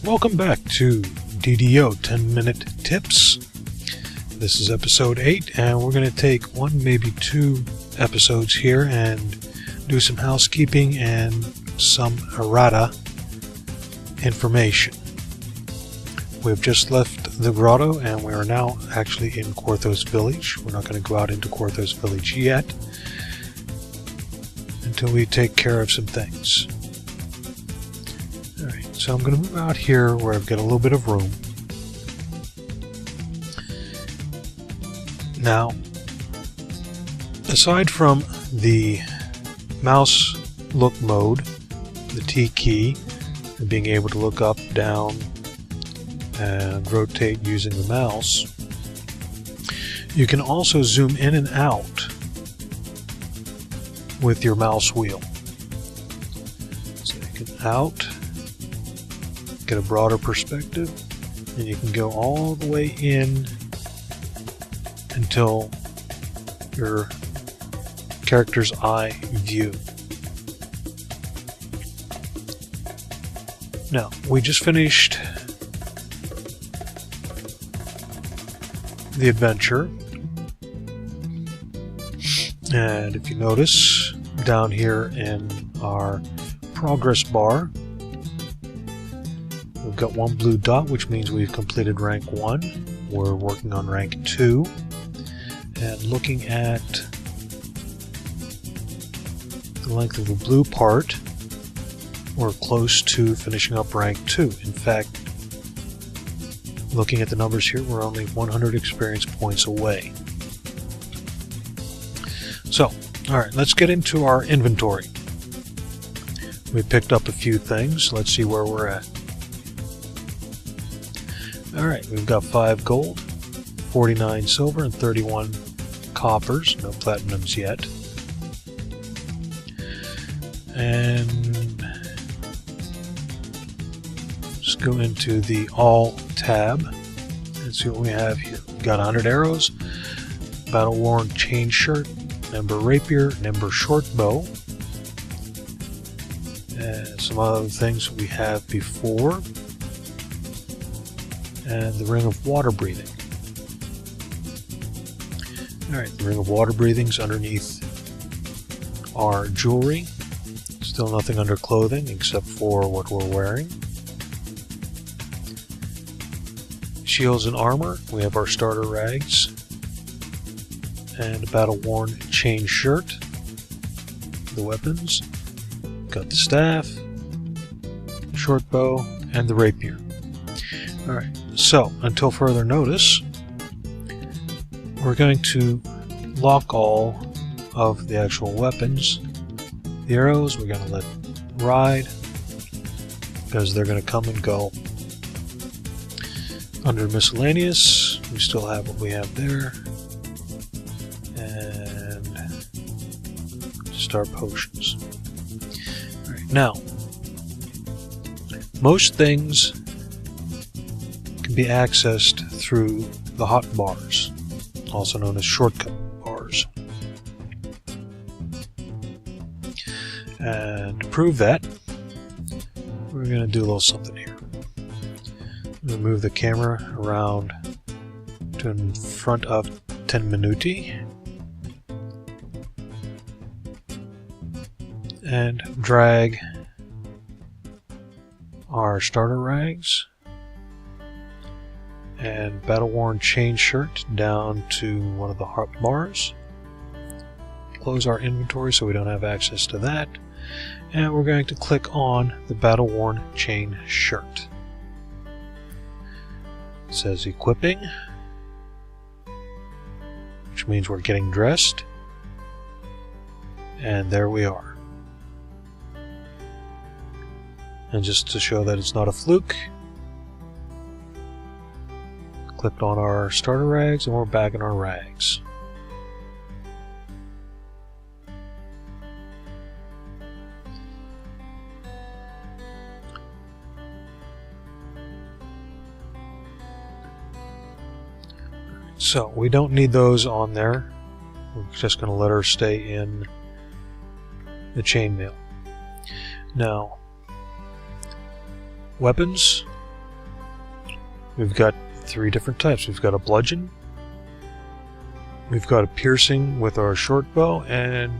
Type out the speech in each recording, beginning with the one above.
Welcome back to DDO 10-Minute Tips. This is episode 8, and we're going to take one, maybe two episodes here and do some housekeeping and some errata information. We've just left the grotto and we are now actually in Quarthos Village. We're not going to go out into Quarthos Village yet until we take care of some things. Alright, so I'm going to move out here where I've got a little bit of room. Now, aside from the mouse look mode, the T key, and being able to look up, down, and rotate using the mouse, you can also zoom in and out with your mouse wheel. So you can out, get a broader perspective, and you can go all the way in until your character's eye view. Now, we just finished the adventure, and if you notice down here in our progress bar, we've got one blue dot, which means we've completed rank 1. We're working on rank 2, and looking at the length of the blue part, we're close to finishing up rank 2. In fact, looking at the numbers here, we're only 100 experience points away. So, alright, let's get into our inventory. We picked up a few things. Let's see where we're at. Alright, we've got 5 gold, 49 silver, and 31 coppers. No platinums yet. And just go into the All tab and see what we have here. We've got 100 arrows, battle-worn chain shirt, Ember rapier, Ember short bow, and some other things we have before, and the ring of water breathing. Alright, the ring of water breathing's underneath our jewelry. Still nothing under clothing except for what we're wearing. Shields and armor, we have our starter rags and a battle-worn chain shirt. The weapons, got the staff, short bow, and the rapier. Alright, so until further notice, we're going to lock all of the actual weapons. The arrows we're going to let ride because they're going to come and go. Under miscellaneous, we still have what we have there, and start potions. Alright, now, most things can be accessed through the hotbars, also known as shortcut bars. And to prove that, we're going to do a little something here. Move the camera around to in front of 10 minuti and drag our starter rags and battle-worn chain shirt down to one of the hot bars. Close our inventory so we don't have access to that, and we're going to click on the battle-worn chain shirt. It says equipping, which means we're getting dressed, and there we are. And just to show that it's not a fluke, clicked on our starter rags and we're back in our rags. So we don't need those on there. We're just going to let her stay in the chainmail. Now, weapons, we've got 3 different types. We've got a bludgeon, we've got a piercing with our short bow, and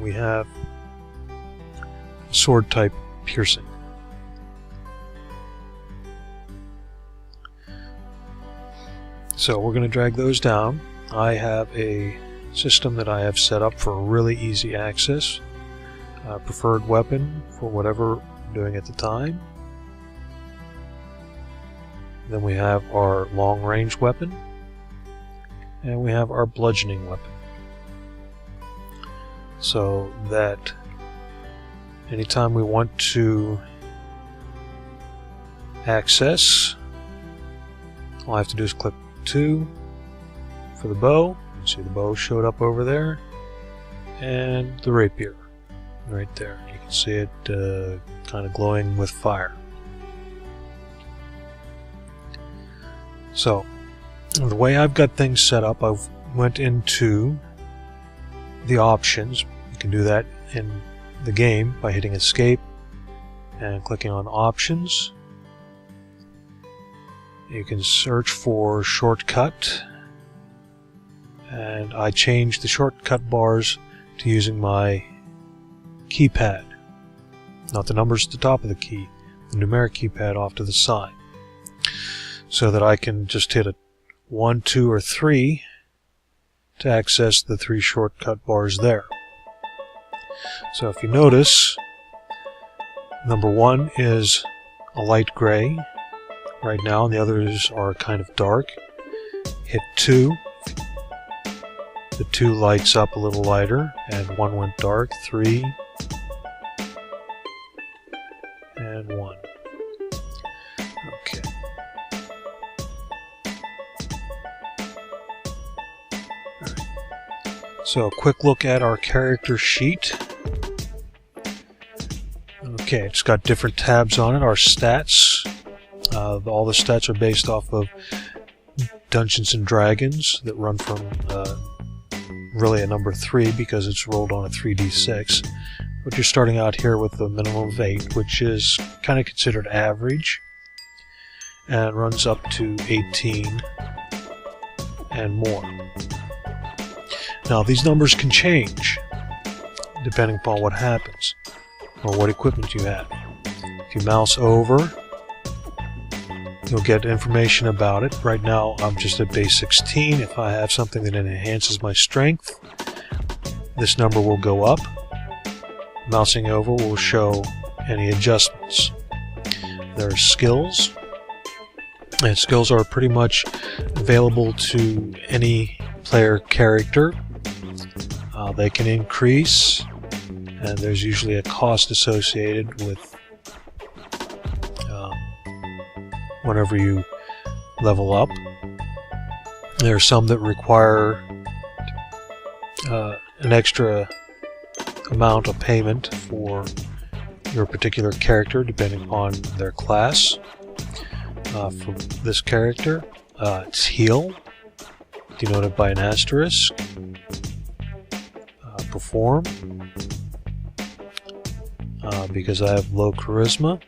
we have sword type piercing. So we're going to drag those down. I have a system that I have set up for really easy access. Preferred weapon for whatever I'm doing at the time. Then we have our long range weapon, and we have our bludgeoning weapon. So that anytime we want to access, all I have to do is click 2 for the bow. You see the bow showed up over there, and the rapier right there. You can see it kind of glowing with fire. So the way I've got things set up, I've went into the options. You can do that in the game by hitting escape and clicking on options. You can search for shortcut, and I changed the shortcut bars to using my keypad, not the numbers at the top of the key, the numeric keypad off to the side, so that I can just hit a 1, 2, or 3 to access the 3 shortcut bars there. So if you notice, number 1 is a light gray right now, and the others are kind of dark. Hit 2, the 2 lights up a little lighter, and 1 went dark. 3 and 1. Okay. Alright. So a quick look at our character sheet. Okay, it's got different tabs on it. Our stats. All the stats are based off of Dungeons and Dragons that run from really a number 3 because it's rolled on a 3d6. But you're starting out here with a minimum of 8, which is kind of considered average, and runs up to 18 and more. Now these numbers can change depending upon what happens or what equipment you have. If you mouse over, you'll get information about it. Right now I'm just at base 16. If I have something that enhances my strength, this number will go up. Mousing over will show any adjustments. There are skills, and skills are pretty much available to any player character. They can increase, and there's usually a cost associated with whenever you level up. There are some that require an extra amount of payment for your particular character depending upon their class. For this character, it's heal, denoted by an asterisk. Perform, because I have low charisma.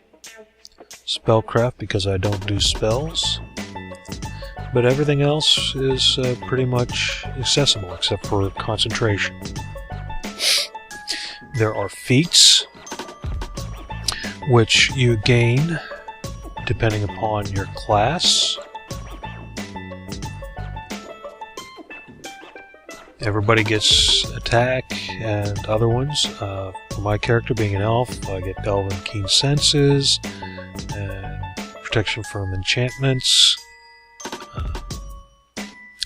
Spellcraft, because I don't do spells. But everything else is pretty much accessible except for concentration. There are feats, which you gain depending upon your class. Everybody gets attack and other ones. For my character being an elf, I get Elven Keen Senses and protection from enchantments.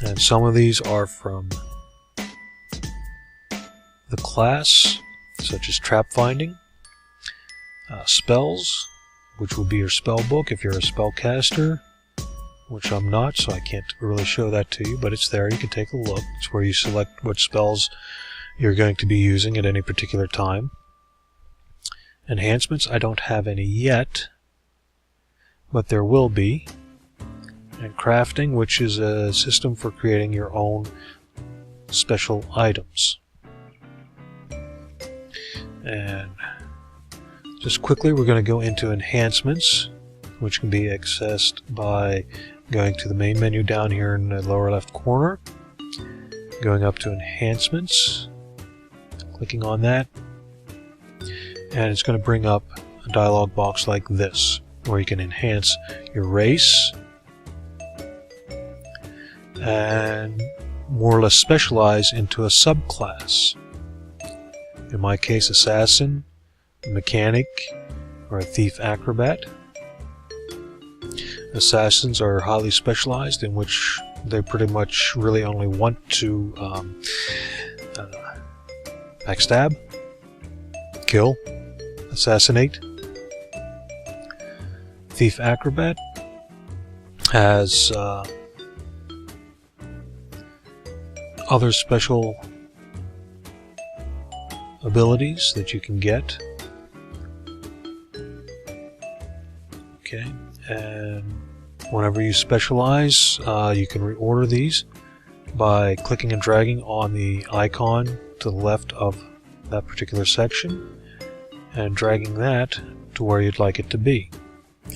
And some of these are from the class, such as trap finding. Spells, which will be your spell book if you're a spellcaster, which I'm not, so I can't really show that to you, but it's there. You can take a look. It's where you select what spells you're going to be using at any particular time. Enhancements, I don't have any yet, but there will be. And crafting, which is a system for creating your own special items. And just quickly, we're going to go into enhancements, which can be accessed by going to the main menu down here in the lower left corner, going up to Enhancements, clicking on that, and it's going to bring up a dialog box like this, where you can enhance your race and more or less specialize into a subclass. In my case, assassin, mechanic, or a thief acrobat. Assassins are highly specialized, in which they pretty much really only want to backstab, kill, assassinate. Thief acrobat has other special abilities that you can get. Okay, and whenever you specialize, you can reorder these by clicking and dragging on the icon to the left of that particular section and dragging that to where you'd like it to be,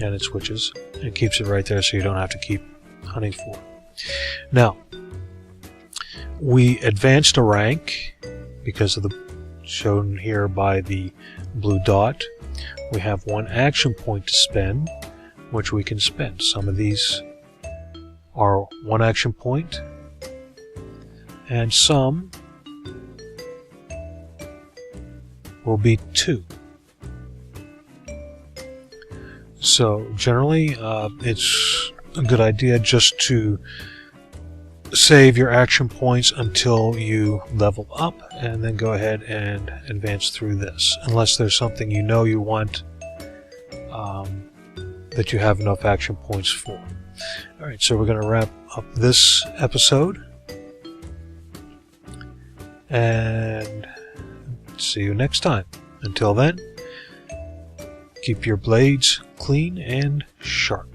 and it switches and it keeps it right there, so you don't have to keep hunting for it. Now, we advanced a rank because of the shown here by the blue dot. We have one action point to spend, which we can spend. Some of these are one action point, and some will be two. So generally, it's a good idea just to save your action points until you level up, and then go ahead and advance through this, unless there's something you know you want that you have enough action points for. Alright, so we're going to wrap up this episode, and see you next time. Until then, keep your blades clean and sharp.